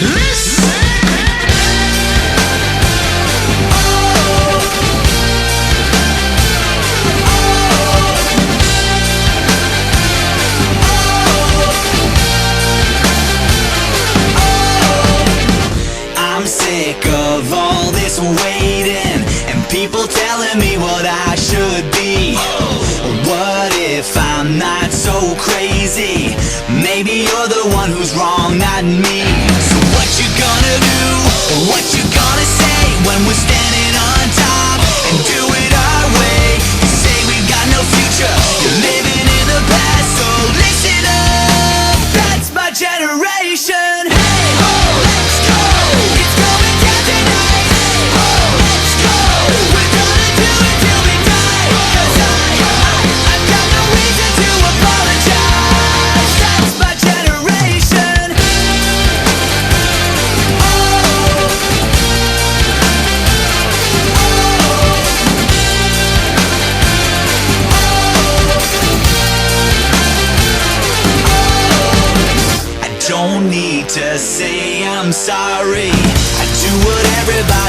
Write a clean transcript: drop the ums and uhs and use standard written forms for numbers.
I'm sick of all this waiting and people telling me what I should be. What if I'm not so crazy? Maybe you're the one who's wrong, not me. So what you gonna do? What you gonna say when we're standing on top and do it our way? You say we've got no future, you're living in the past, so listen up. That's my generation. Hey ho, let's go. It's going down tonight. Hey ho, let's go. We're gonna do it till we die. 'Cause I've got no reason to apologize. That's my generation. I don't need to say I'm sorry. I do what everybody